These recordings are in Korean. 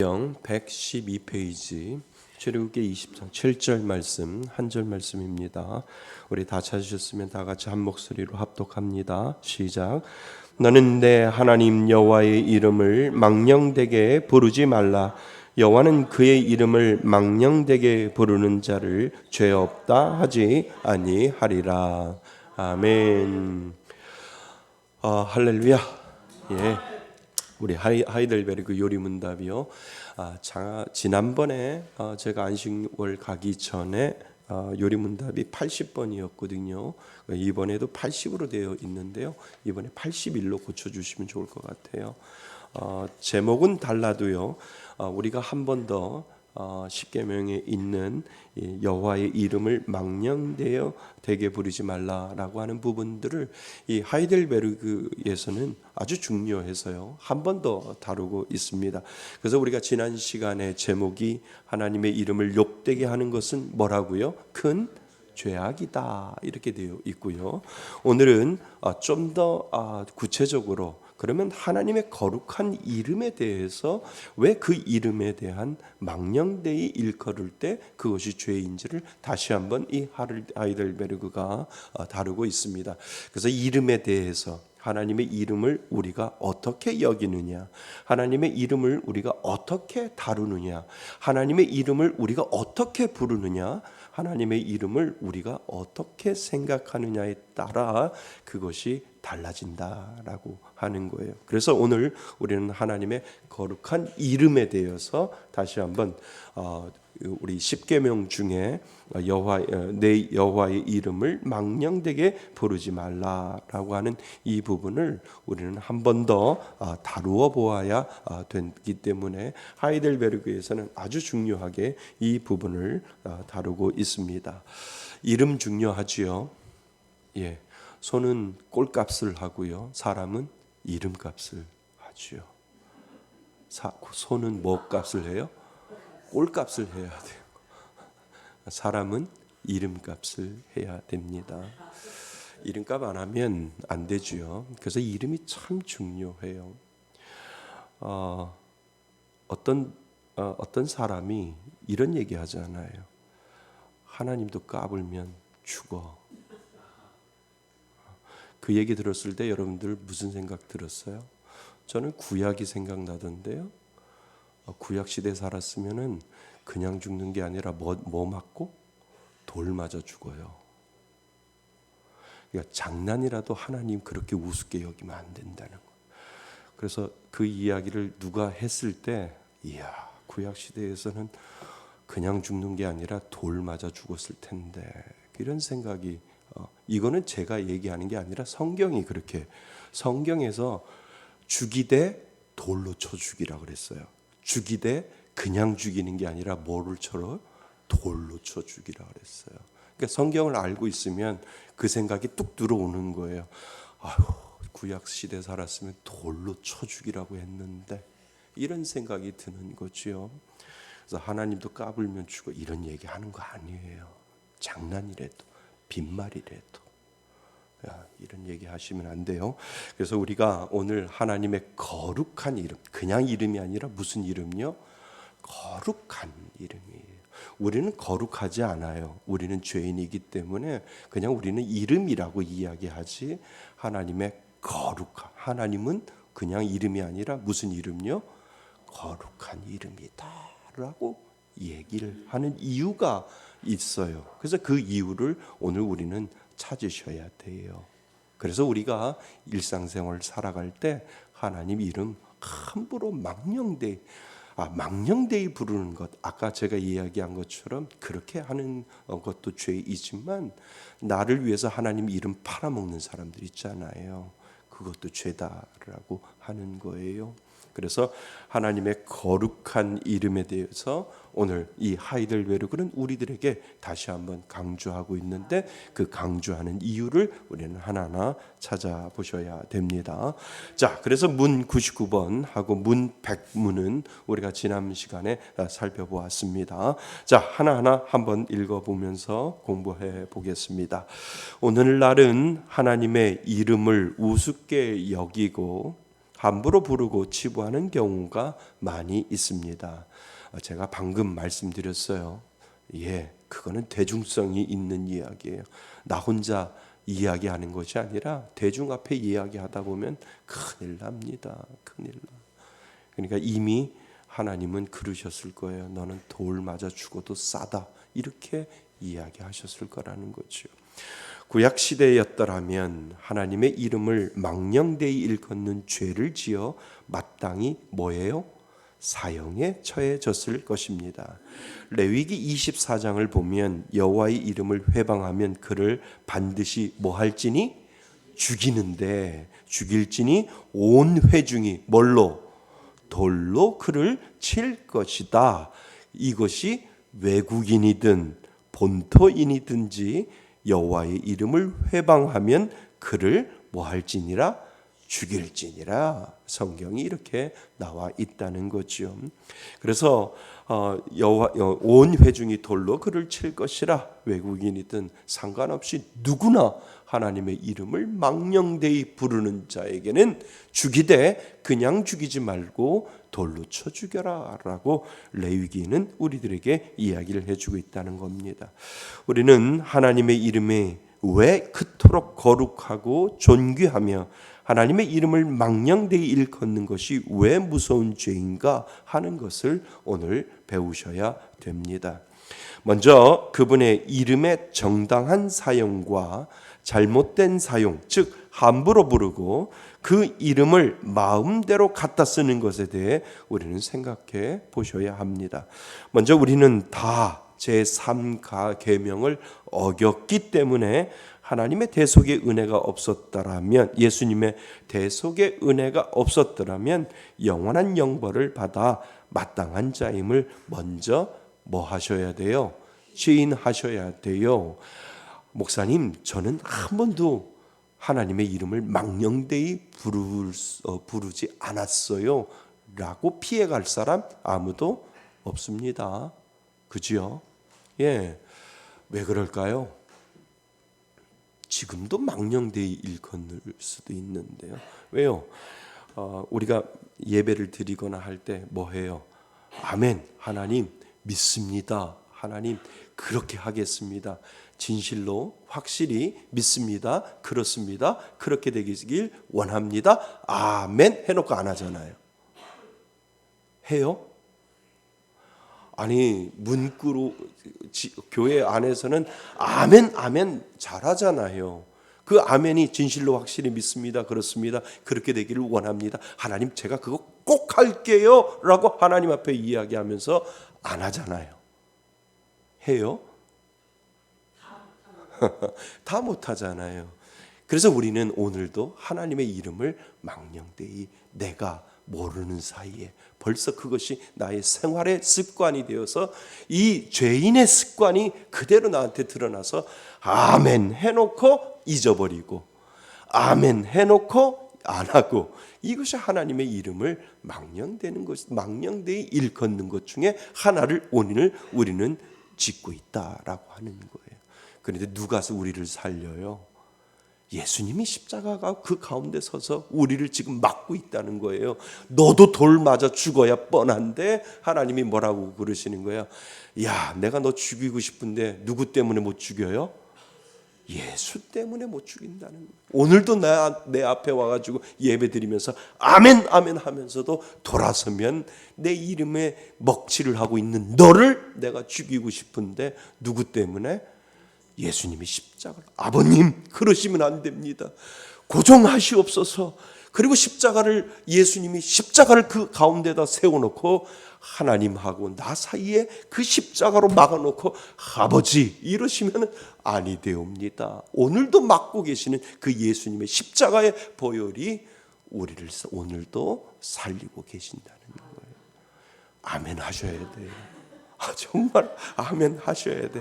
112페이지 출애굽기 20장 7절 말씀 한 절 말씀입니다. 우리 다 찾으셨으면 다 같이 한 목소리로 합독합니다. 시작. 너는 내 하나님 여호와의 이름을 망령되게 부르지 말라. 여호와는 그의 이름을 망령되게 부르는 자를 죄 없다 하지 아니하리라. 아멘. 할렐루야. 예. 우리 하이델베르그 요리문답이요. 지난번에 제가 안식월 가기 전에 요리문답이 80번이었거든요. 이번에도 80으로 되어 있는데요. 이번에 81로 고쳐주시면 좋을 것 같아요. 제목은 달라도요. 우리가 한 번 더 십계명에 있는 여호와의 이름을 망령되어 되게 부르지 말라라고 하는 부분들을 이 하이델베르그에서는 아주 중요해서요. 한 번 더 다루고 있습니다. 그래서 우리가 지난 시간에 제목이 하나님의 이름을 욕되게 하는 것은 뭐라고요? 큰 죄악이다 이렇게 되어 있고요. 오늘은 좀 더 구체적으로 그러면 하나님의 거룩한 이름에 대해서 왜 그 이름에 대한 망령되이 일컬을 때 그것이 죄인지를 다시 한번 이 하이델베르그가 다루고 있습니다. 그래서 이름에 대해서 하나님의 이름을 우리가 어떻게 여기느냐, 하나님의 이름을 우리가 어떻게 다루느냐, 하나님의 이름을 우리가 어떻게 부르느냐, 하나님의 이름을 우리가 어떻게 생각하느냐에 따라 그것이 달라진다라고 하는 거예요. 그래서 오늘 우리는 하나님의 거룩한 이름에 대해서 다시 한번 우리 십계명 중에 내 여호와의 이름을 망령되게 부르지 말라라고 하는 이 부분을 우리는 한 번 더 다루어 보아야 되기 때문에 하이델베르그에서는 아주 중요하게 이 부분을 다루고 있습니다. 이름 중요하지요. 예, 소는 꼴값을 하고요, 사람은 이름값을 하지요. 소는 뭐 값을 해요? 꼴값을 해야 돼요. 사람은 이름값을 해야 됩니다. 이름값 안 하면 안 되지요. 그래서 이름이 참 중요해요. 어떤 사람이 이런 얘기 하잖아요. 하나님도 까불면 죽어. 그 얘기 들었을 때 여러분들 무슨 생각 들었어요? 저는 구약이 생각나던데요. 구약 시대에 살았으면은 그냥 죽는 게 아니라 뭐 맞고 돌 맞아 죽어요. 그러니까 장난이라도 하나님 그렇게 우습게 여기면 안 된다는 거. 그래서 그 이야기를 누가 했을 때, 이야, 구약 시대에서는 그냥 죽는 게 아니라 돌 맞아 죽었을 텐데, 이런 생각이 이거는 제가 얘기하는 게 아니라 성경이 그렇게, 성경에서 죽이되 돌로 쳐 죽이라 그랬어요. 죽이되 그냥 죽이는 게 아니라 뭐를 쳐요? 돌로 쳐 죽이라 그랬어요. 그러니까 성경을 알고 있으면 그 생각이 뚝 들어오는 거예요. 아유, 구약 시대 살았으면 돌로 쳐 죽이라고 했는데, 이런 생각이 드는 거지요. 그래서 하나님도 까불면 죽어, 이런 얘기 하는 거 아니에요. 장난이라도 빈말이라도 이런 얘기 하시면 안 돼요. 그래서 우리가 오늘 하나님의 거룩한 이름, 그냥 이름이 아니라 무슨 이름요? 거룩한 이름이에요. 우리는 거룩하지 않아요. 우리는 죄인이기 때문에 그냥 우리는 이름이라고 이야기하지, 하나님의 거룩한, 하나님은 그냥 이름이 아니라 무슨 이름요? 거룩한 이름이다 라고 얘기를 하는 이유가 있어요. 그래서 그 이유를 오늘 우리는 찾으셔야 돼요. 그래서 우리가 일상생활을 살아갈 때 하나님 이름 함부로 망령되이 부르는 것, 아까 제가 이야기한 것처럼 그렇게 하는 것도 죄이지만, 나를 위해서 하나님 이름 팔아먹는 사람들 있잖아요. 그것도 죄다라고 하는 거예요. 그래서 하나님의 거룩한 이름에 대해서 오늘 이 하이델베르그는 우리들에게 다시 한번 강조하고 있는데, 그 강조하는 이유를 우리는 하나하나 찾아보셔야 됩니다. 자, 그래서 문 99번 하고 문 100문은 우리가 지난 시간에 살펴보았습니다. 자, 하나하나 한번 읽어보면서 공부해 보겠습니다. 오늘날은 하나님의 이름을 우습게 여기고 함부로 부르고 치부하는 경우가 많이 있습니다. 제가 방금 말씀드렸어요. 그거는 대중성이 있는 이야기예요. 나 혼자 이야기하는 것이 아니라 대중 앞에 이야기하다 보면 큰일 납니다. 큰일 나. 그러니까 이미 하나님은 그러셨을 거예요. 너는 돌 맞아 죽어도 싸다. 이렇게 이야기하셨을 거라는 거죠. 구약 시대였더라면 하나님의 이름을 망령되이 일컫는 죄를 지어 마땅히 뭐예요? 사형에 처해졌을 것입니다. 레위기 24장을 보면 여호와의 이름을 회방하면 그를 반드시 뭐 할지니? 죽이는데 죽일지니 온 회중이 뭘로? 돌로 그를 칠 것이다. 이것이 외국인이든 본토인이든지 여호와의 이름을 회방하면 그를 뭐 할지니라? 죽일지니라. 성경이 이렇게 나와 있다는 거죠. 그래서 온 회중이 돌로 그를 칠 것이라. 외국인이든 상관없이 누구나 하나님의 이름을 망령되이 부르는 자에게는 죽이되 그냥 죽이지 말고 돌로 쳐 죽여라 라고 레위기는 우리들에게 이야기를 해주고 있다는 겁니다. 우리는 하나님의 이름에 왜 그토록 거룩하고 존귀하며 하나님의 이름을 망령되이 일컫는 것이 왜 무서운 죄인가 하는 것을 오늘 배우셔야 됩니다. 먼저 그분의 이름의 정당한 사용과 잘못된 사용, 즉 함부로 부르고 그 이름을 마음대로 갖다 쓰는 것에 대해 우리는 생각해 보셔야 합니다. 먼저 우리는 다 제3계명을 어겼기 때문에 하나님의 대속의 은혜가 없었더라면, 예수님의 대속의 은혜가 없었더라면 영원한 영벌을 받아 마땅한 자임을 먼저 뭐 하셔야 돼요? 시인하셔야 돼요. 목사님, 저는 한 번도 하나님의 이름을 망령되이 부르지 않았어요 라고 피해갈 사람 아무도 없습니다. 그죠? 왜 그럴까요? 지금도 망령되이 일컫을 수도 있는데요. 왜요? 우리가 예배를 드리거나 할 때 뭐 해요? 아멘, 하나님 믿습니다. 하나님 그렇게 하겠습니다. 진실로 확실히 믿습니다. 그렇습니다. 그렇게 되길 원합니다. 아멘 해놓고 안 하잖아요. 해요? 아니 문구로 교회 안에서는 아멘 아멘 잘하잖아요. 그 아멘이 진실로 확실히 믿습니다. 그렇습니다. 그렇게 되기를 원합니다. 하나님 제가 그거 꼭 할게요 라고 하나님 앞에 이야기하면서 안 하잖아요. 해요? 다 못하잖아요. 그래서 우리는 오늘도 하나님의 이름을 망령되이 내가 모르는 사이에 벌써 그것이 나의 생활의 습관이 되어서 이 죄인의 습관이 그대로 나한테 드러나서 아멘 해놓고 잊어버리고 아멘 해놓고 안 하고, 이것이 하나님의 이름을 망령되는 것, 망령되이 일컫는 것 중에 하나를 오늘 우리는 짓고 있다라고 하는 거예요. 그런데 누가 우리를 살려요? 예수님이 십자가가 그 가운데 서서 우리를 지금 막고 있다는 거예요. 너도 돌 맞아 죽어야 뻔한데 하나님이 뭐라고 그러시는 거예요? 야, 내가 너 죽이고 싶은데 누구 때문에 못 죽여요? 예수 때문에 못 죽인다는 거예요. 오늘도 내 앞에 와가지고 예배 드리면서 아멘 아멘 하면서도 돌아서면 내 이름에 먹칠을 하고 있는 너를 내가 죽이고 싶은데 누구 때문에? 예수님이 십자가를. 아버님 그러시면 안 됩니다. 고정하시옵소서. 그리고 예수님이 십자가를 그 가운데다 세워놓고 하나님하고 나 사이에 그 십자가로 막아놓고 아버지 이러시면 아니 되옵니다. 오늘도 막고 계시는 그 예수님의 십자가의 보혈이 우리를 오늘도 살리고 계신다는 거예요. 아멘 하셔야 돼요. 정말 아멘 하셔야 돼.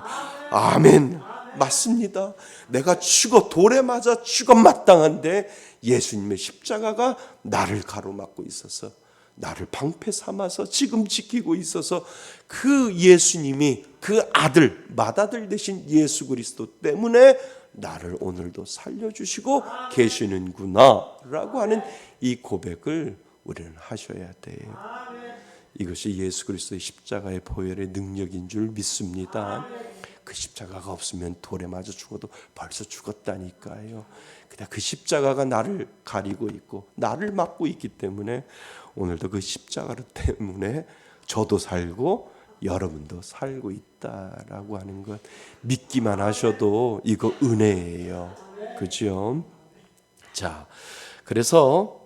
아멘. 맞습니다. 내가 돌에 맞아 죽어 마땅한데 예수님의 십자가가 나를 가로막고 있어서, 나를 방패 삼아서 지금 지키고 있어서, 그 예수님이 그 아들, 맏아들 되신 예수 그리스도 때문에 나를 오늘도 살려주시고 계시는구나 라고 하는 이 고백을 우리는 하셔야 돼요. 이것이 예수 그리스도의 십자가의 보혈의 능력인 줄 믿습니다. 그 십자가가 없으면 돌에 맞아 죽어도 벌써 죽었다니까요. 그냥 그 십자가가 나를 가리고 있고 나를 막고 있기 때문에 오늘도 그 십자가 때문에 저도 살고 여러분도 살고 있다라고 하는 것 믿기만 하셔도 이거 은혜예요. 그죠? 자, 그래서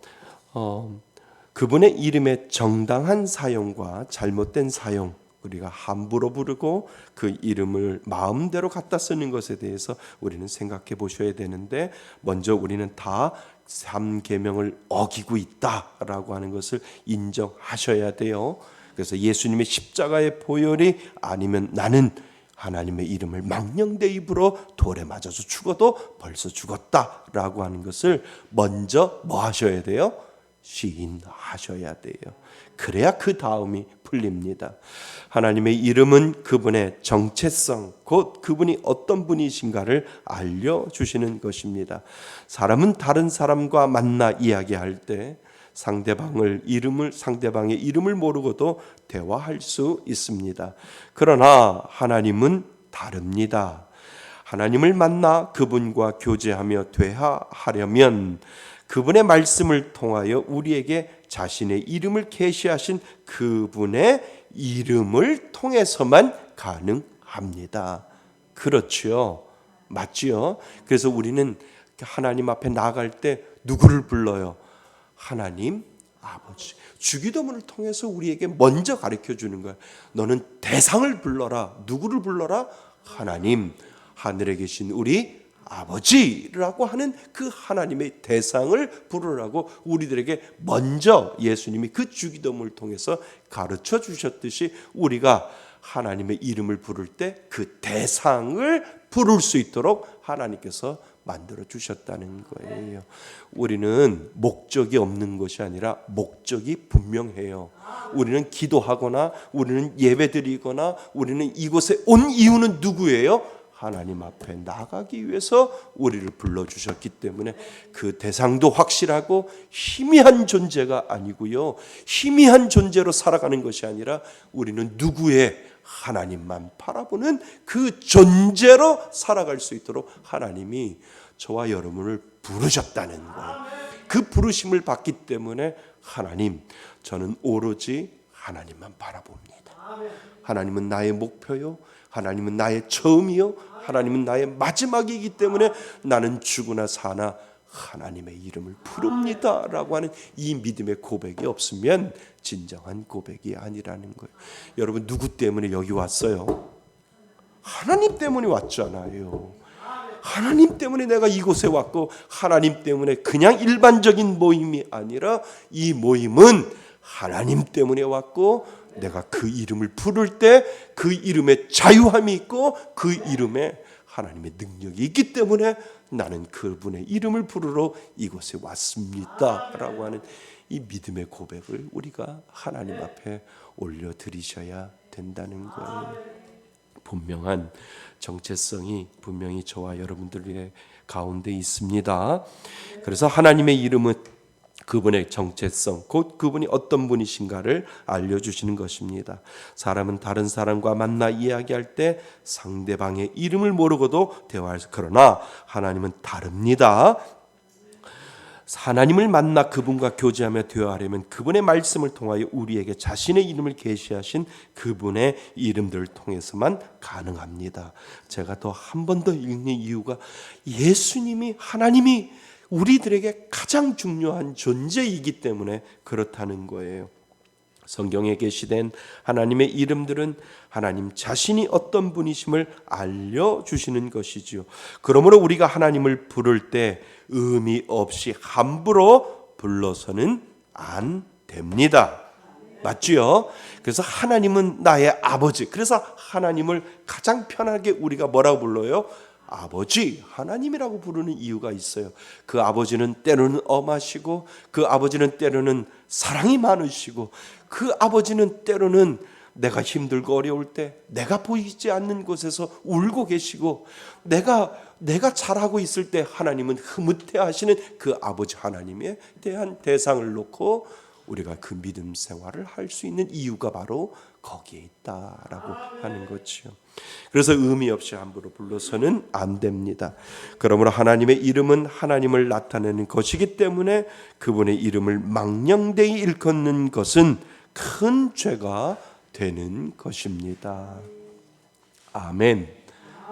그분의 이름의 정당한 사용과 잘못된 사용, 우리가 함부로 부르고 그 이름을 마음대로 갖다 쓰는 것에 대해서 우리는 생각해 보셔야 되는데, 먼저 우리는 다 3계명을 어기고 있다라고 하는 것을 인정하셔야 돼요. 그래서 예수님의 십자가의 보혈이 아니면 나는 하나님의 이름을 망령되 입으로 돌에 맞아서 죽어도 벌써 죽었다라고 하는 것을 먼저 뭐 하셔야 돼요? 시인하셔야 돼요. 그래야 그 다음이 풀립니다. 하나님의 이름은 그분의 정체성, 곧 그분이 어떤 분이신가를 알려주시는 것입니다. 사람은 다른 사람과 만나 이야기할 때 상대방의 이름을 모르고도 대화할 수 있습니다. 그러나 하나님은 다릅니다. 하나님을 만나 그분과 교제하며 대화하려면 그분의 말씀을 통하여 우리에게 자신의 이름을 계시하신 그분의 이름을 통해서만 가능합니다. 그렇죠. 맞지요? 그래서 우리는 하나님 앞에 나아갈 때 누구를 불러요? 하나님 아버지. 주기도문을 통해서 우리에게 먼저 가르쳐 주는 거야. 너는 대상을 불러라. 누구를 불러라? 하나님, 하늘에 계신 우리 아버지라고 하는 그 하나님의 대상을 부르라고 우리들에게 먼저 예수님이 그 주기도문을 통해서 가르쳐 주셨듯이 우리가 하나님의 이름을 부를 때 그 대상을 부를 수 있도록 하나님께서 만들어 주셨다는 거예요. 우리는 목적이 없는 것이 아니라 목적이 분명해요. 우리는 기도하거나 우리는 예배드리거나 우리는 이곳에 온 이유는 누구예요? 하나님 앞에 나가기 위해서 우리를 불러주셨기 때문에 그 대상도 확실하고 희미한 존재가 아니고요. 희미한 존재로 살아가는 것이 아니라 우리는 누구의 하나님만 바라보는 그 존재로 살아갈 수 있도록 하나님이 저와 여러분을 부르셨다는 거예요. 그 부르심을 받기 때문에 하나님, 저는 오로지 하나님만 바라봅니다. 하나님은 나의 목표요. 하나님은 나의 처음이요. 하나님은 나의 마지막이기 때문에 나는 죽으나 사나 하나님의 이름을 부릅니다 라고 하는 이 믿음의 고백이 없으면 진정한 고백이 아니라는 거예요. 여러분, 누구 때문에 여기 왔어요? 하나님 때문에 왔잖아요. 하나님 때문에 내가 이곳에 왔고, 하나님 때문에 그냥 일반적인 모임이 아니라 이 모임은 하나님 때문에 왔고, 내가 그 이름을 부를 때 그 이름에 자유함이 있고 그 이름에 하나님의 능력이 있기 때문에 나는 그분의 이름을 부르러 이곳에 왔습니다 라고 하는 이 믿음의 고백을 우리가 하나님 앞에 올려드리셔야 된다는 거예요. 분명한 정체성이 분명히 저와 여러분들의 가운데 있습니다. 그래서 하나님의 이름은 그분의 정체성, 곧 그분이 어떤 분이신가를 알려주시는 것입니다. 사람은 다른 사람과 만나 이야기할 때 상대방의 이름을 모르고도 대화할 수, 그러나 하나님은 다릅니다. 하나님을 만나 그분과 교제하며 대화하려면 그분의 말씀을 통하여 우리에게 자신의 이름을 계시하신 그분의 이름들을 통해서만 가능합니다. 제가 더 한 번 더 읽는 이유가 예수님이, 하나님이 우리들에게 가장 중요한 존재이기 때문에 그렇다는 거예요. 성경에 게시된 하나님의 이름들은 하나님 자신이 어떤 분이심을 알려주시는 것이지요. 그러므로 우리가 하나님을 부를 때 의미 없이 함부로 불러서는 안 됩니다. 맞지요? 그래서 하나님은 나의 아버지. 그래서 하나님을 가장 편하게 우리가 뭐라고 불러요? 아버지, 하나님이라고 부르는 이유가 있어요. 그 아버지는 때로는 엄하시고, 그 아버지는 때로는 사랑이 많으시고, 그 아버지는 때로는 내가 힘들고 어려울 때 내가 보이지 않는 곳에서 울고 계시고 내가 잘하고 있을 때 하나님은 흐뭇해 하시는 그 아버지 하나님에 대한 대상을 놓고 우리가 그 믿음 생활을 할 수 있는 이유가 바로 거기에 있다라고 하는 거죠. 그래서 의미 없이 함부로 불러서는 안 됩니다. 그러므로 하나님의 이름은 하나님을 나타내는 것이기 때문에 그분의 이름을 망령되이 일컫는 것은 큰 죄가 되는 것입니다. 아멘.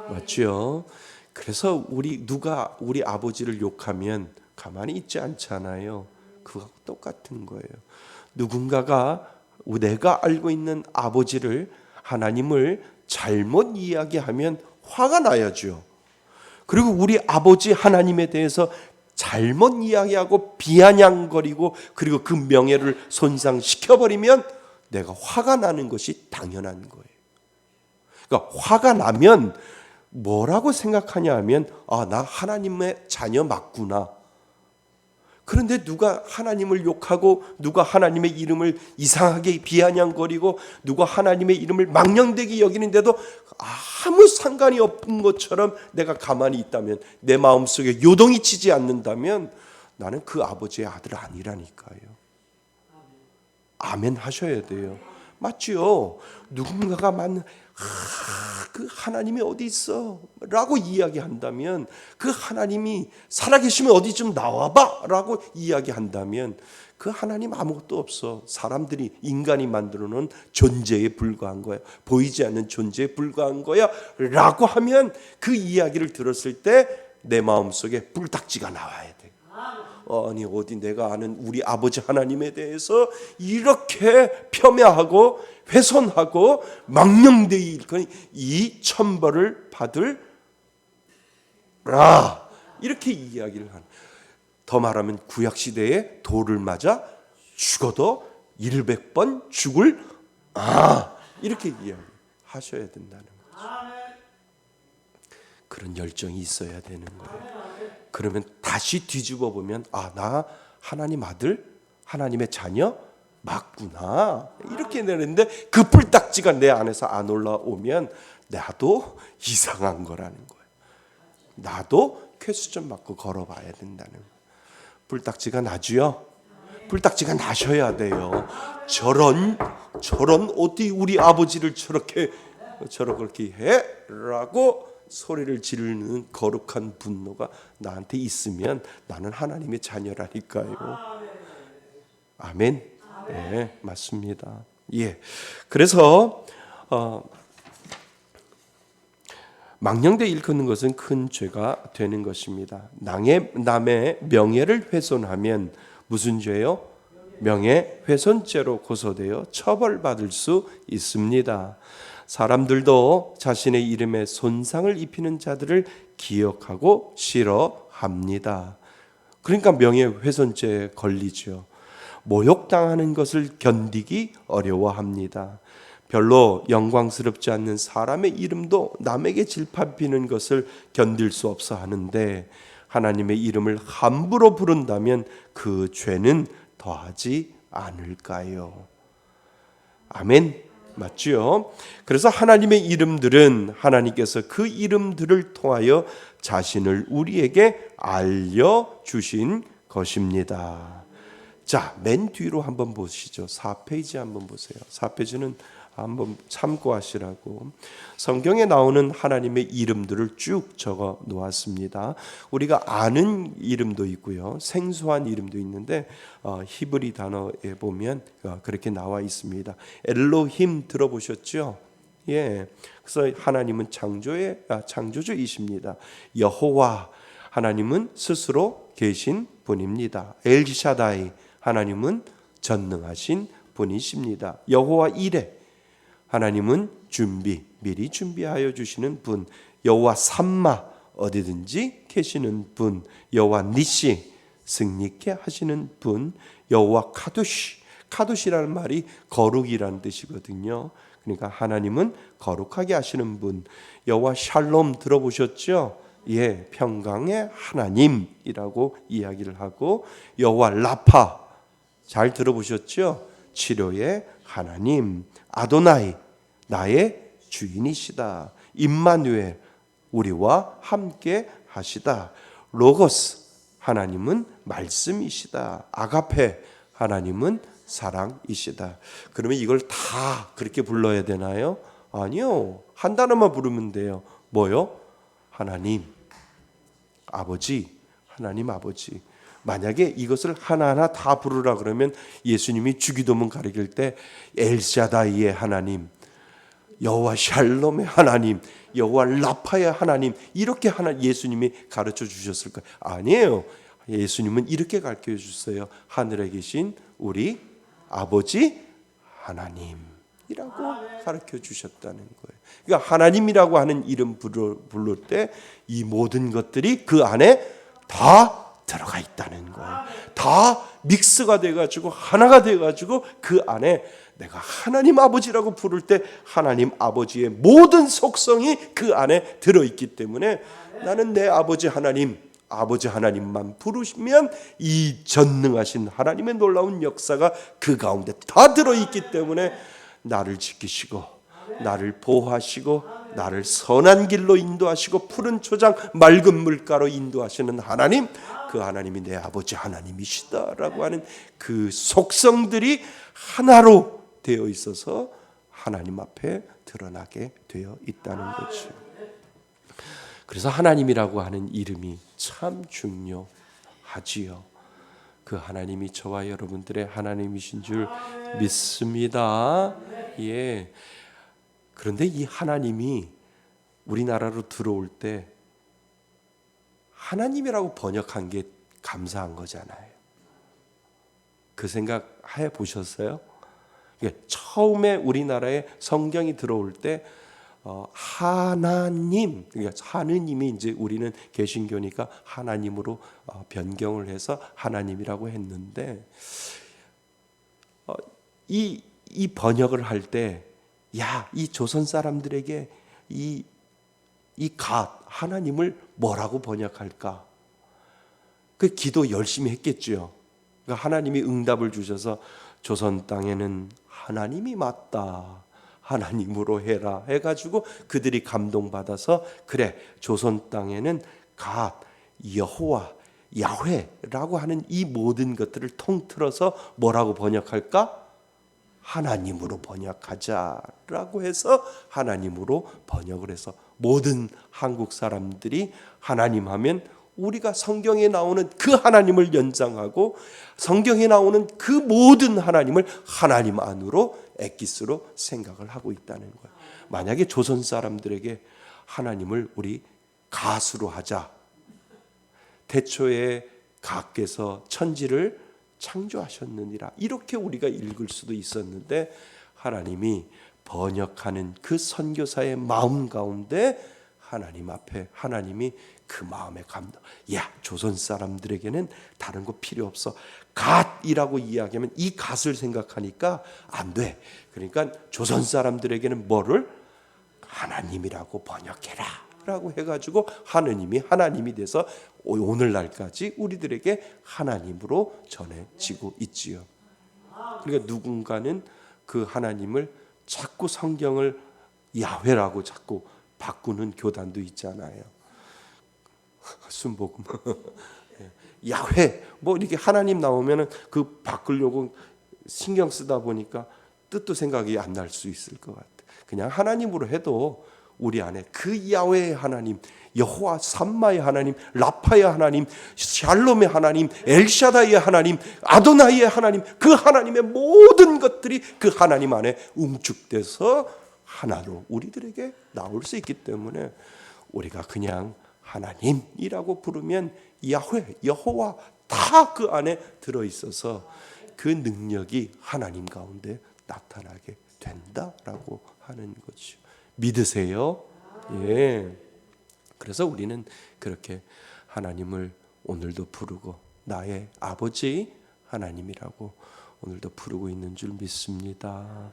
맞죠? 그래서 누가 우리 아버지를 욕하면 가만히 있지 않잖아요. 그거 똑같은 거예요. 누군가가 내가 알고 있는 아버지를, 하나님을 잘못 이야기하면 화가 나야죠. 그리고 우리 아버지 하나님에 대해서 잘못 이야기하고 비아냥거리고 그리고 그 명예를 손상시켜버리면 내가 화가 나는 것이 당연한 거예요. 그러니까 화가 나면 뭐라고 생각하냐 하면 나 하나님의 자녀 맞구나. 그런데 누가 하나님을 욕하고 누가 하나님의 이름을 이상하게 비아냥거리고 누가 하나님의 이름을 망령되게 여기는데도 아무 상관이 없는 것처럼 내가 가만히 있다면, 내 마음속에 요동이 치지 않는다면 나는 그 아버지의 아들 아니라니까요. 아멘 하셔야 돼요. 맞지요? 누군가가 그 하나님이 어디 있어? 라고 이야기한다면, 그 하나님이 살아계시면 어디 좀 나와봐 라고 이야기한다면 그 하나님 아무것도 없어. 사람들이, 인간이 만들어 놓은 존재에 불과한 거야. 보이지 않는 존재에 불과한 거야 라고 하면 그 이야기를 들었을 때 내 마음속에 불닭지가 나와야 돼. 아니 어디 내가 아는 우리 아버지 하나님에 대해서 이렇게 폄훼하고 훼손하고 망령되이 일컫니 이 천벌을 받으라 이렇게 이야기를 하는. 더 말하면 구약시대에 돌을 맞아 죽어도 100번 죽을 이렇게 이야기하셔야 된다는 거죠. 그런 열정이 있어야 되는 거예요. 그러면 다시 뒤집어 보면 나 하나님 아들, 하나님의 자녀 맞구나 이렇게 되는데 그 뿔딱지가 내 안에서 안 올라오면 나도 이상한 거라는 거예요. 나도 쾌수점 맞고 걸어봐야 된다는 거예요. 뿔딱지가 나지요? 뿔딱지가 나셔야 돼요. 저런 어디 우리 아버지를 저렇게 해? 라고 소리를 지르는 거룩한 분노가 나한테 있으면 나는 하나님의 자녀라니까요. 아멘. 네, 맞습니다. 예. 그래서 망령되 일컫는 것은 큰 죄가 되는 것입니다. 남의 명예를 훼손하면 무슨 죄요? 명예훼손죄로 고소되어 처벌받을 수 있습니다. 사람들도 자신의 이름에 손상을 입히는 자들을 기억하고 싫어합니다. 그러니까 명예훼손죄에 걸리죠. 모욕당하는 것을 견디기 어려워합니다. 별로 영광스럽지 않는 사람의 이름도 남에게 질밟히는 것을 견딜 수 없어 하는데 하나님의 이름을 함부로 부른다면 그 죄는 더하지 않을까요? 아멘. 맞죠? 그래서 하나님의 이름들은 하나님께서 그 이름들을 통하여 자신을 우리에게 알려주신 것입니다. 자, 맨 뒤로 한번 보시죠. 4페이지 한번 보세요. 4페이지는 한번 참고하시라고 성경에 나오는 하나님의 이름들을 쭉 적어 놓았습니다. 우리가 아는 이름도 있고요, 생소한 이름도 있는데 히브리 단어에 보면 그렇게 나와 있습니다. 엘로힘 들어보셨죠? 예, 그래서 하나님은 창조주이십니다. 여호와 하나님은 스스로 계신 분입니다. 엘샤다이 하나님은 전능하신 분이십니다. 여호와 이레 하나님은 미리 준비하여 주시는 분. 여호와 삼마 어디든지 계시는 분. 여호와 니시 승리케 하시는 분. 여호와 카두시라는 말이 거룩이라는 뜻이거든요. 그러니까 하나님은 거룩하게 하시는 분. 여호와 샬롬 들어보셨죠? 예, 평강의 하나님이라고 이야기를 하고, 여호와 라파 잘 들어보셨죠? 치료의 하나님. 아도나이, 나의 주인이시다. 임마누엘, 우리와 함께 하시다. 로고스, 하나님은 말씀이시다. 아가페, 하나님은 사랑이시다. 그러면 이걸 다 그렇게 불러야 되나요? 아니요. 한 단어만 부르면 돼요. 뭐요? 하나님 아버지, 하나님 아버지. 만약에 이것을 하나하나 다 부르라 그러면 예수님이 주기도문 가르칠 때 엘샤다이의 하나님, 여호와 샬롬의 하나님, 여호와 라파의 하나님, 이렇게 예수님이 가르쳐 주셨을 거예요. 아니에요. 예수님은 이렇게 가르쳐 주셨어요. 하늘에 계신 우리 아버지 하나님이라고 가르쳐 주셨다는 거예요. 그러니까 하나님이라고 하는 이름 부를 때 이 모든 것들이 그 안에 다 들어가 있다는 거예요. 다 믹스가 돼가지고 하나가 돼가지고 그 안에 내가 하나님 아버지라고 부를 때 하나님 아버지의 모든 속성이 그 안에 들어있기 때문에 나는 내 아버지 하나님만 부르시면 이 전능하신 하나님의 놀라운 역사가 그 가운데 다 들어있기 때문에 나를 지키시고 나를 보호하시고 나를 선한 길로 인도하시고 푸른 초장 맑은 물가로 인도하시는 하나님, 그 하나님이 내 아버지 하나님이시다라고 하는 그 속성들이 하나로 되어 있어서 하나님 앞에 드러나게 되어 있다는 거죠. 그래서 하나님이라고 하는 이름이 참 중요하지요. 그 하나님이 저와 여러분들의 하나님이신 줄 믿습니다. 예. 그런데 이 하나님이 우리나라로 들어올 때 하나님이라고 번역한 게 감사한 거잖아요. 그 생각 해 보셨어요? 처음에 우리나라에 성경이 들어올 때 하나님, 그러니까 하느님이 이제 우리는 개신교니까 하나님으로 변경을 해서 하나님이라고 했는데 이 번역을 할 때 이 조선 사람들에게 이 갓 하나님을 뭐라고 번역할까? 그 기도 열심히 했겠죠. 그러니까 하나님이 응답을 주셔서 조선 땅에는 하나님이 맞다, 하나님으로 해라 해가지고 그들이 감동받아서 그래, 조선 땅에는 갓, 여호와, 야훼라고 하는 이 모든 것들을 통틀어서 뭐라고 번역할까? 하나님으로 번역하자라고 해서 하나님으로 번역을 해서 모든 한국 사람들이 하나님 하면 우리가 성경에 나오는 그 하나님을 연상하고 성경에 나오는 그 모든 하나님을 하나님 안으로 엑기스로 생각을 하고 있다는 거예요. 만약에 조선 사람들에게 하나님을 우리 가수로 하자, 태초에 가께서 천지를 창조하셨느니라, 이렇게 우리가 읽을 수도 있었는데 하나님이 번역하는 그 선교사의 마음 가운데 하나님 앞에 하나님이 그 마음의 감동, 조선 사람들에게는 다른 거 필요 없어, 갓이라고 이야기하면 이 갓을 생각하니까 안 돼. 그러니까 조선 사람들에게는 뭐를? 하나님이라고 번역해라 라고 해가지고 하느님이 하나님이 돼서 오늘날까지 우리들에게 하나님으로 전해지고 있지요. 그러니까 누군가는 그 하나님을 자꾸 성경을 야훼라고 자꾸 바꾸는 교단도 있잖아요. 순복음 야훼 뭐 이렇게 하나님 나오면은 그 바꾸려고 신경 쓰다 보니까 뜻도 생각이 안 날 수 있을 것 같아. 그냥 하나님으로 해도 우리 안에 그 야훼의 하나님, 여호와 삼마의 하나님, 라파의 하나님, 샬롬의 하나님, 엘샤다이의 하나님, 아도나이의 하나님, 그 하나님의 모든 것들이 그 하나님 안에 응축돼서 하나로 우리들에게 나올 수 있기 때문에 우리가 그냥 하나님이라고 부르면 야훼, 여호와 다 그 안에 들어있어서 그 능력이 하나님 가운데 나타나게 된다라고 하는 거죠. 믿으세요? 예. 그래서 우리는 그렇게 하나님을 오늘도 부르고 나의 아버지 하나님이라고 오늘도 부르고 있는 줄 믿습니다.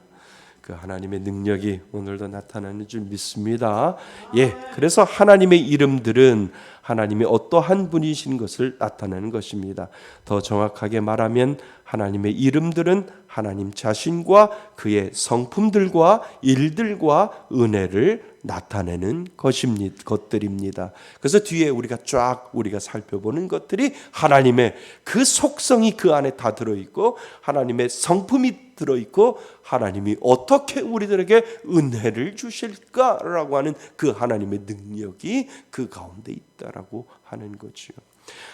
그 하나님의 능력이 오늘도 나타나는 줄 믿습니다. 예. 그래서 하나님의 이름들은 하나님이 어떠한 분이신 것을 나타내는 것입니다. 더 정확하게 말하면 하나님의 이름들은 하나님 자신과 그의 성품들과 일들과 은혜를 나타내는 것들입니다. 그래서 뒤에 우리가 살펴보는 것들이 하나님의 그 속성이 그 안에 다 들어있고 하나님의 성품이 들어있고 하나님이 어떻게 우리들에게 은혜를 주실까라고 하는 그 하나님의 능력이 그 가운데 있다라고 하는 거죠.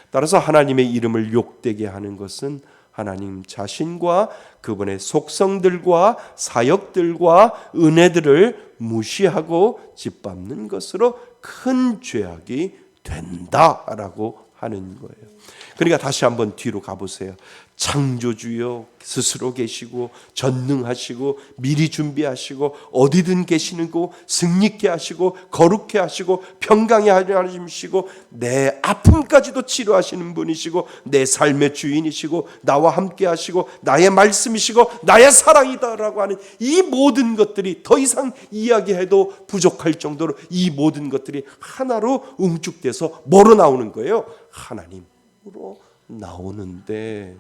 따라서 하나님의 이름을 욕되게 하는 것은 하나님 자신과 그분의 속성들과 사역들과 은혜들을 무시하고 짓밟는 것으로 큰 죄악이 된다라고 하는 거예요. 그러니까 다시 한번 뒤로 가보세요. 창조주여 스스로 계시고 전능하시고 미리 준비하시고 어디든 계시는 거 승리케 하시고 거룩케 하시고 평강에 하시고 내 아픔까지도 치료하시는 분이시고 내 삶의 주인이시고 나와 함께 하시고 나의 말씀이시고 나의 사랑이다라고 하는 이 모든 것들이 더 이상 이야기해도 부족할 정도로 이 모든 것들이 하나로 웅축돼서 뭐로 나오는 거예요? 하나님으로 나오는데,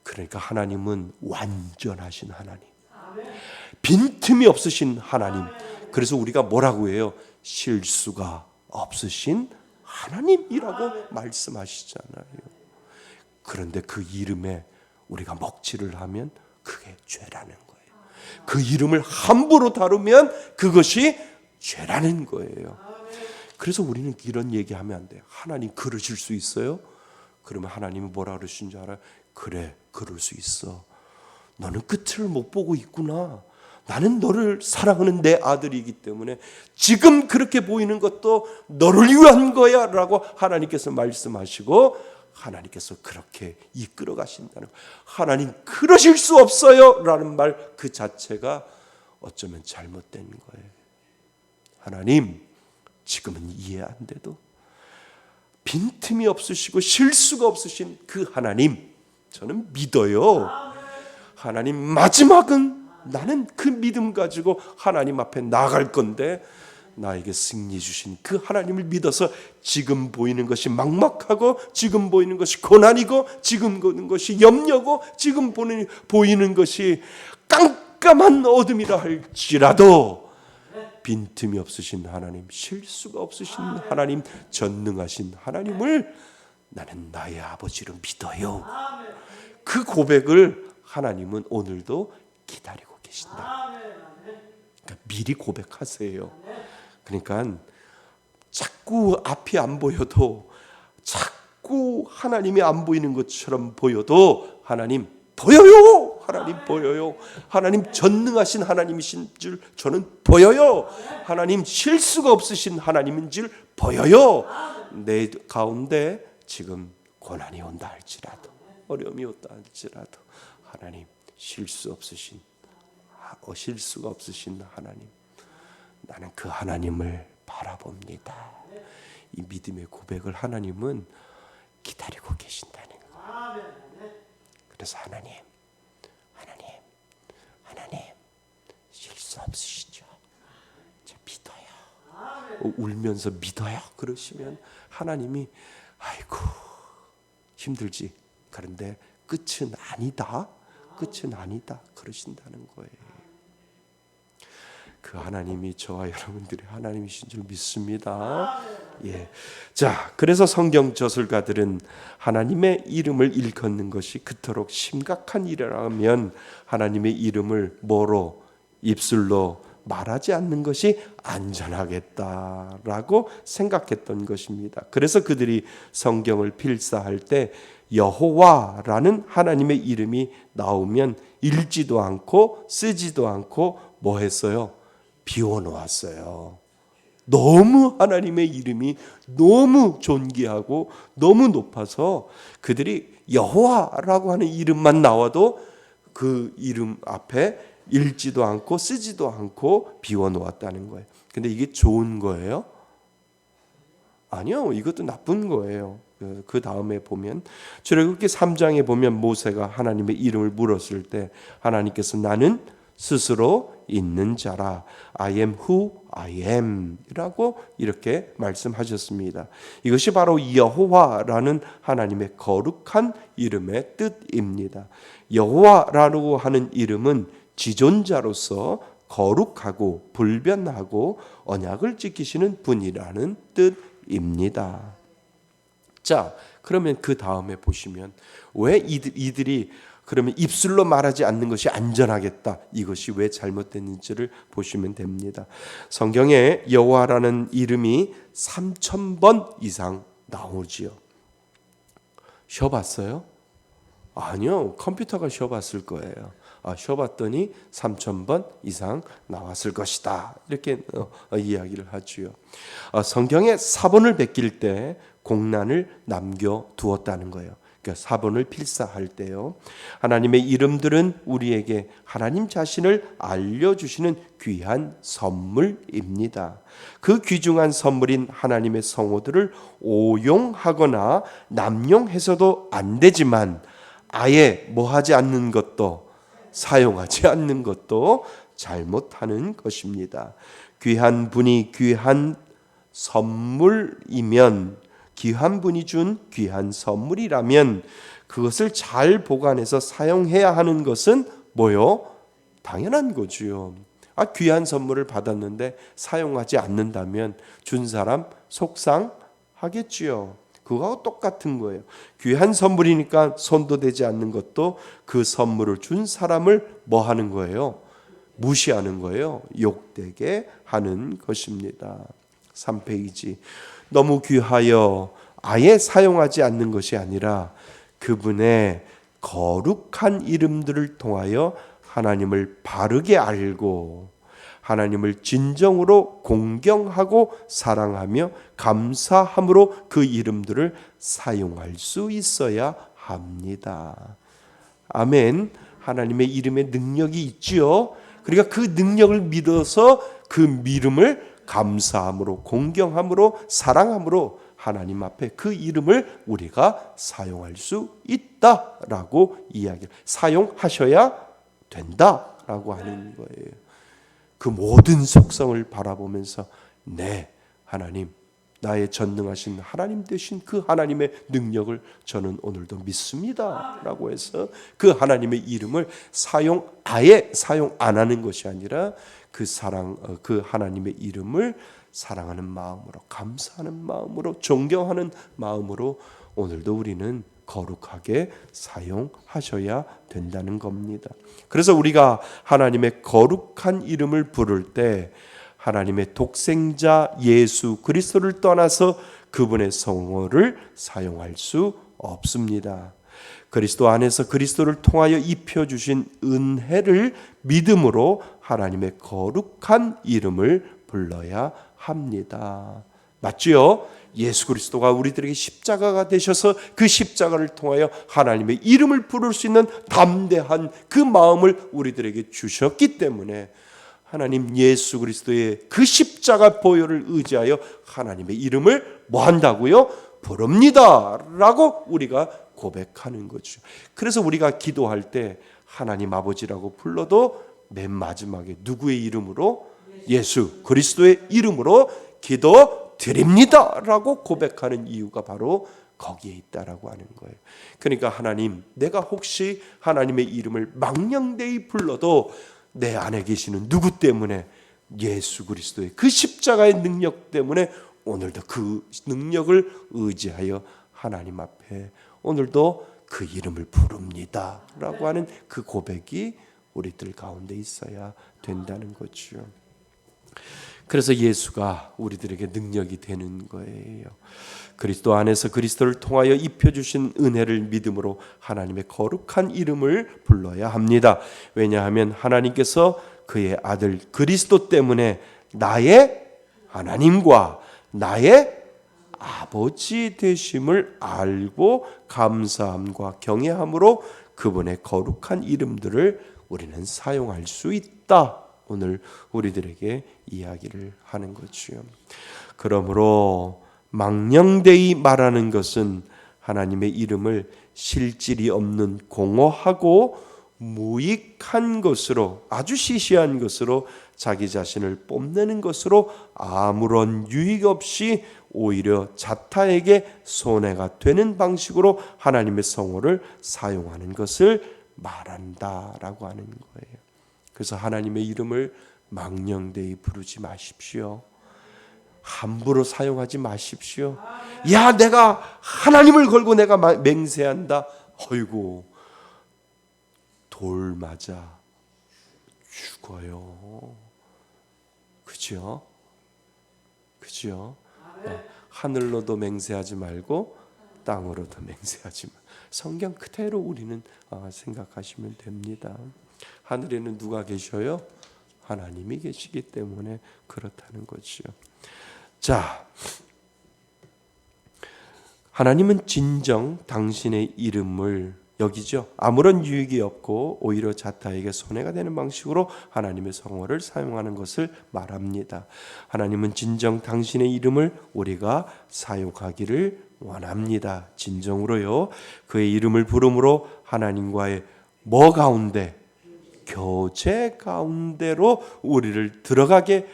그러니까 하나님은 완전하신 하나님, 빈틈이 없으신 하나님. 그래서 우리가 뭐라고 해요? 실수가 없으신 하나님이라고 말씀하시잖아요. 그런데 그 이름에 우리가 먹칠을 하면 그게 죄라는 거예요. 그 이름을 함부로 다루면 그것이 죄라는 거예요. 그래서 우리는 이런 얘기하면 안 돼요. 하나님 그러실 수 있어요? 그러면 하나님이 뭐라 그러신 줄 알아요? 그래, 그럴 수 있어. 너는 끝을 못 보고 있구나. 나는 너를 사랑하는 내 아들이기 때문에 지금 그렇게 보이는 것도 너를 위한 거야 라고 하나님께서 말씀하시고 하나님께서 그렇게 이끌어 가신다는 거예요. 하나님 그러실 수 없어요 라는 말 그 자체가 어쩌면 잘못된 거예요. 하나님 지금은 이해 안 돼도 빈틈이 없으시고 실수가 없으신 그 하나님 저는 믿어요. 하나님 마지막은 나는 그 믿음 가지고 하나님 앞에 나아갈 건데 나에게 승리 주신 그 하나님을 믿어서 지금 보이는 것이 막막하고 지금 보이는 것이 고난이고 지금 보이는 것이 염려고 지금 보이는 것이 깜깜한 어둠이라 할지라도 빈틈이 없으신 하나님, 실수가 없으신 하나님, 전능하신 하나님을 나는 나의 아버지로 믿어요. 그 고백을 하나님은 오늘도 기다리고 계신다. 그러니까 미리 고백하세요. 그러니까 자꾸 앞이 안 보여도 자꾸 하나님이 안 보이는 것처럼 보여도 하나님 보여요. 하나님 보여요. 하나님 전능하신 하나님이신 줄 저는 보여요. 하나님 실수가 없으신 하나님인 줄 보여요. 내 가운데 지금 고난이 온다 할지라도 어려움이 온다 할지라도 하나님 실수가 없으신 하나님, 나는 그 하나님을 바라봅니다. 이 믿음의 고백을 하나님은 기다리고 계신다는 거예요. 그래서 하나님 실수 없으시죠? 저 믿어요. 울면서 믿어요. 그러시면 하나님이 아이고 힘들지. 그런데 끝은 아니다. 그러신다는 거예요. 그 하나님이 저와 여러분들의 하나님이신 줄 믿습니다. 예. 자, 그래서 성경 저술가들은 하나님의 이름을 일컫는 것이 그토록 심각한 일이라면 하나님의 이름을 뭐로 입술로 말하지 않는 것이 안전하겠다라고 생각했던 것입니다. 그래서 그들이 성경을 필사할 때 여호와라는 하나님의 이름이 나오면 읽지도 않고 쓰지도 않고 뭐 했어요? 비워놓았어요. 너무 하나님의 이름이 너무 존귀하고 너무 높아서 그들이 여호와라고 하는 이름만 나와도 그 이름 앞에 읽지도 않고 쓰지도 않고 비워놓았다는 거예요. 근데 이게 좋은 거예요? 아니요, 이것도 나쁜 거예요. 그 다음에 보면 출애굽기 3장에 보면 모세가 하나님의 이름을 물었을 때 하나님께서 나는 스스로 있는 자라. I am who I am 이라고 이렇게 말씀하셨습니다. 이것이 바로 여호와라는 하나님의 거룩한 이름의 뜻입니다. 여호와라고 하는 이름은 지존자로서 거룩하고 불변하고 언약을 지키시는 분이라는 뜻입니다. 자, 그러면 그 다음에 보시면 왜 이들이 그러면 입술로 말하지 않는 것이 안전하겠다, 이것이 왜 잘못됐는지를 보시면 됩니다. 성경에 여호와라는 이름이 3,000번 이상 나오지요. 쉬어봤어요? 아니요, 컴퓨터가 쉬어봤을 거예요. 쉬어봤더니 3,000번 이상 나왔을 것이다, 이렇게 이야기를 하지요. 성경에 사본을 베낄 때 공란을 남겨두었다는 거예요. 그러니까 사본을 필사할 때요, 하나님의 이름들은 우리에게 하나님 자신을 알려주시는 귀한 선물입니다. 그 귀중한 선물인 하나님의 성호들을 오용하거나 남용해서도 안 되지만 아예 뭐하지 않는 것도, 사용하지 않는 것도 잘못하는 것입니다. 귀한 분이 귀한 선물이면, 귀한 분이 준 귀한 선물이라면 그것을 잘 보관해서 사용해야 하는 것은 뭐요? 당연한 거지요. 귀한 선물을 받았는데 사용하지 않는다면 준 사람 속상하겠지요. 그거하고 똑같은 거예요. 귀한 선물이니까 손도 대지 않는 것도 그 선물을 준 사람을 뭐 하는 거예요? 무시하는 거예요. 욕되게 하는 것입니다. 3페이지. 너무 귀하여 아예 사용하지 않는 것이 아니라 그분의 거룩한 이름들을 통하여 하나님을 바르게 알고 하나님을 진정으로 공경하고 사랑하며 감사함으로 그 이름들을 사용할 수 있어야 합니다. 아멘. 하나님의 이름에 능력이 있지요. 그러니까 그 능력을 믿어서 그 이름을 감사함으로, 공경함으로, 사랑함으로 하나님 앞에 그 이름을 우리가 사용할 수 있다라고 이야기, 사용하셔야 된다라고 하는 거예요. 그 모든 속성을 바라보면서 네, 하나님, 나의 전능하신 하나님 되신 그 하나님의 능력을 저는 오늘도 믿습니다 라고 해서 그 하나님의 이름을 아예 사용 안 하는 것이 아니라 그 하나님의 이름을 사랑하는 마음으로, 감사하는 마음으로, 존경하는 마음으로 오늘도 우리는 거룩하게 사용하셔야 된다는 겁니다. 그래서 우리가 하나님의 거룩한 이름을 부를 때 하나님의 독생자 예수 그리스도를 떠나서 그분의 성호를 사용할 수 없습니다. 그리스도 안에서 그리스도를 통하여 입혀주신 은혜를 믿음으로 하나님의 거룩한 이름을 불러야 합니다. 맞지요? 예수 그리스도가 우리들에게 십자가가 되셔서 그 십자가를 통하여 하나님의 이름을 부를 수 있는 담대한 그 마음을 우리들에게 주셨기 때문에 하나님 예수 그리스도의 그 십자가 보혈을 의지하여 하나님의 이름을 뭐 한다고요? 부릅니다 라고 우리가 고백하는 거죠. 그래서 우리가 기도할 때 하나님 아버지라고 불러도 맨 마지막에 누구의 이름으로? 예수 그리스도의 이름으로 기도 드립니다 라고 고백하는 이유가 바로 거기에 있다라고 하는 거예요. 그러니까 하나님, 내가 혹시 하나님의 이름을 망령되이 불러도 내 안에 계시는 누구 때문에, 예수 그리스도의 그 십자가의 능력 때문에 오늘도 그 능력을 의지하여 하나님 앞에 오늘도 그 이름을 부릅니다 라고 하는 그 고백이 우리들 가운데 있어야 된다는 거죠. 그래서 예수가 우리들에게 능력이 되는 거예요. 그리스도 안에서 그리스도를 통하여 입혀주신 은혜를 믿음으로 하나님의 거룩한 이름을 불러야 합니다. 왜냐하면 하나님께서 그의 아들 그리스도 때문에 나의 하나님과 나의 아버지 되심을 알고 감사함과 경외함으로 그분의 거룩한 이름들을 우리는 사용할 수 있다. 오늘 우리들에게 이야기를 하는 거지요. 그러므로 망령되이 말하는 것은 하나님의 이름을 실질이 없는 공허하고 무익한 것으로, 아주 시시한 것으로 자기 자신을 뽐내는 것으로 아무런 유익 없이 오히려 자타에게 손해가 되는 방식으로 하나님의 성호를 사용하는 것을 말한다라고 하는 거예요. 그래서 하나님의 이름을 망령되이 부르지 마십시오. 함부로 사용하지 마십시오. 야, 내가 하나님을 걸고 내가 맹세한다. 어이구, 돌 맞아 죽어요. 그죠? 그죠? 하늘로도 맹세하지 말고 땅으로도 맹세하지 마. 성경 그대로 우리는 생각하시면 됩니다. 하늘에는 누가 계셔요? 하나님이 계시기 때문에 그렇다는 거죠. 자, 하나님은 진정 당신의 이름을 여기죠. 아무런 유익이 없고 오히려 자타에게 손해가 되는 방식으로 하나님의 성호를 사용하는 것을 말합니다. 하나님은 진정 당신의 이름을 우리가 사용하기를 원합니다. 진정으로요. 그의 이름을 부름으로 하나님과의 뭐 가운데? 교제 가운데로 우리를 들어가게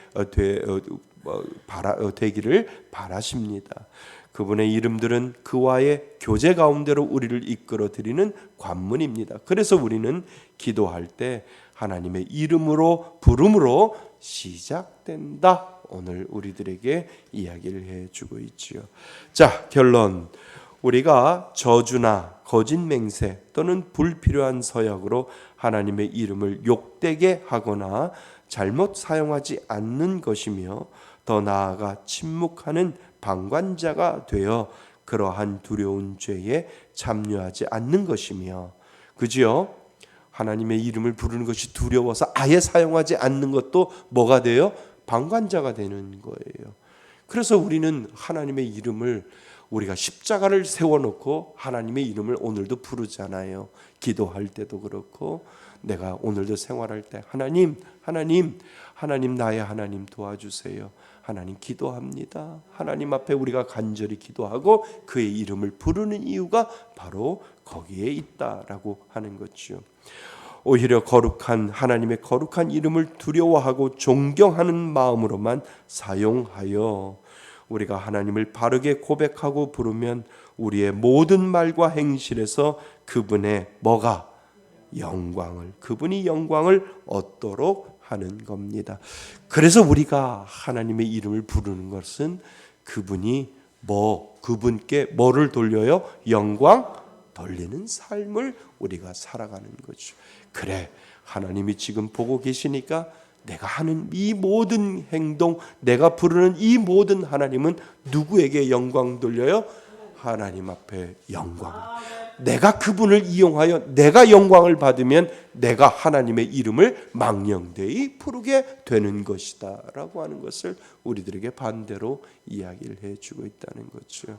되기를 바라십니다. 그분의 이름들은 그와의 교제 가운데로 우리를 이끌어 드리는 관문입니다. 그래서 우리는 기도할 때 하나님의 이름으로 부름으로 시작된다. 오늘 우리들에게 이야기를 해주고 있지요. 자, 결론. 우리가 저주나 거짓 맹세 또는 불필요한 서약으로 하나님의 이름을 욕되게 하거나 잘못 사용하지 않는 것이며, 더 나아가 침묵하는 방관자가 되어 그러한 두려운 죄에 참여하지 않는 것이며, 그지요? 하나님의 이름을 부르는 것이 두려워서 아예 사용하지 않는 것도 뭐가 돼요? 방관자가 되는 거예요. 그래서 우리는 하나님의 이름을, 우리가 십자가를 세워놓고 하나님의 이름을 오늘도 부르잖아요. 기도할 때도 그렇고, 내가 오늘도 생활할 때 하나님 나의 하나님 도와주세요. 하나님 기도합니다. 하나님 앞에 우리가 간절히 기도하고 그의 이름을 부르는 이유가 바로 거기에 있다라고 하는 거죠. 오히려 거룩한 하나님의 거룩한 이름을 두려워하고 존경하는 마음으로만 사용하여 우리가 하나님을 바르게 고백하고 부르면 우리의 모든 말과 행실에서 그분의 뭐가? 그분이 영광을 얻도록 하는 겁니다. 그래서 우리가 하나님의 이름을 부르는 것은 그분께 뭐를 돌려요? 영광 돌리는 삶을 우리가 살아가는 거죠. 그래, 하나님이 지금 보고 계시니까 내가 하는 이 모든 행동, 내가 부르는 이 모든 하나님은 누구에게 영광 돌려요? 하나님 앞에 영광. 내가 그분을 이용하여 내가 영광을 받으면 내가 하나님의 이름을 망령되이 부르게 되는 것이다 라고 하는 것을 우리들에게 반대로 이야기를 해주고 있다는 거죠.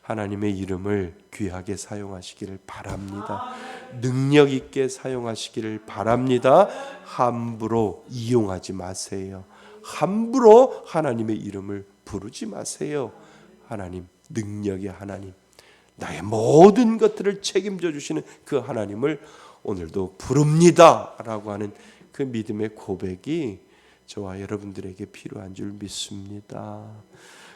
하나님의 이름을 귀하게 사용하시기를 바랍니다. 능력 있게 사용하시기를 바랍니다. 함부로 이용하지 마세요. 함부로 하나님의 이름을 부르지 마세요. 하나님, 능력의 하나님, 나의 모든 것들을 책임져 주시는 그 하나님을 오늘도 부릅니다 라고 하는 그 믿음의 고백이 저와 여러분들에게 필요한 줄 믿습니다.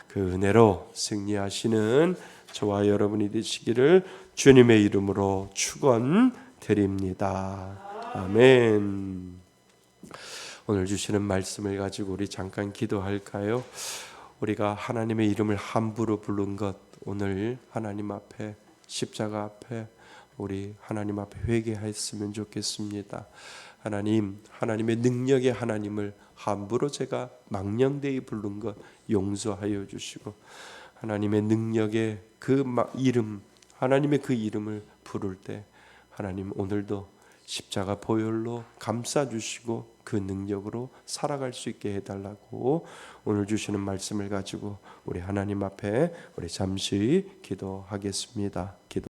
그 은혜로 승리하시는 저와 여러분이 되시기를 주님의 이름으로 축원드립니다. 아멘. 오늘 주시는 말씀을 가지고 우리 잠깐 기도할까요? 우리가 하나님의 이름을 함부로 부른 것, 오늘 하나님 앞에, 십자가 앞에 우리 하나님 앞에 회개했으면 좋겠습니다. 하나님, 하나님의 능력의 하나님을 함부로 제가 망령되이 부른 것 용서하여 주시고, 하나님의 능력의 그 이름, 하나님의 그 이름을 부를 때 하나님 오늘도 십자가 보혈로 감싸주시고 그 능력으로 살아갈 수 있게 해달라고 오늘 주시는 말씀을 가지고 우리 하나님 앞에 우리 잠시 기도하겠습니다.